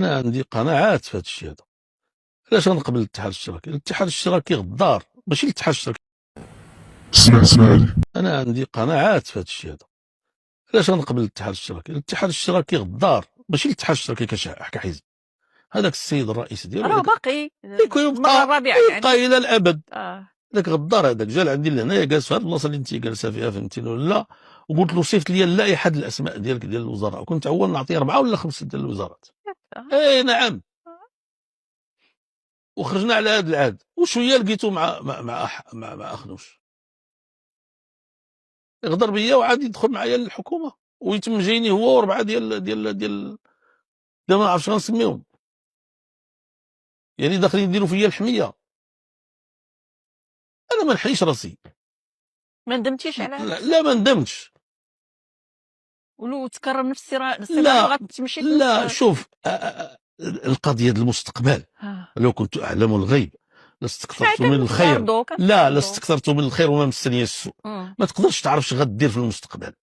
انا عندي قناعات في هذا الشيء هذا. علاش غنقبل الاتحاد الاشتراكي؟ الاتحاد الاشتراكي غدار، ماشي الاتحاد الاشتراكي. اسمع علي. انا عندي قناعات في هذا الشيء هذا. علاش غنقبل الاتحاد الاشتراكي؟ الاتحاد الاشتراكي غدار، ماشي الاتحاد الاشتراكي كحزب. هذاك السيد الرئيس ديالو راه باقي يبقى الرابعه يعني الى الابد. آه. ذاك غدار هذاك جا لعندي لهنايا جالس في هذه البلاصه اللي انت جالسه فيها، فهمتيني ولا لا؟ وقلت له صيفط لي اللائحه ديال الاسماء ديالك ديال الوزراء، وكنت اول نعطيه 4 ولا 5 ديال الوزارات. اي نعم. وخرجنا على هذا العهد وشويه لقيته مع اخنوش يغدر بيا وعاد يدخل معايا للحكومه، ويتم جايني هو وربعه ديال ما عرفتش غنسميهم، يعني داخلين يديروا فيا الحميه. انا ما نحيش راسي. ما ندمتيش على هذا؟ لا ما ندمتش. ولو تكرر نفس السيناريو لا غتمشي لا شوف القضيه ديال المستقبل لو كنت اعلم الغيب لاستكثرت من الخير. لا لاستكثرت من الخير وما مسني السوء. ما تقدرش تعرف اش غدير في المستقبل،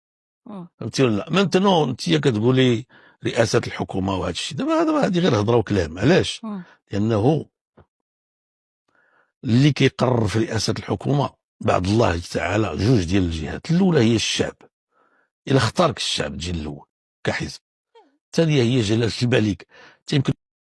فهمتي ولا لا؟ ما انت كتقولي رئاسه الحكومه وهذا الشيء دابا هذه غير هضره وكلام. علاش؟ لانه اللي كيقرر في رئاسه الحكومه بعد الله تعالى جوج ديال الجهات. الاولى هي الشعب، الا اختارك الشعب تجي الاول كحزب. الثانيه هي جلاله الملك. يمكن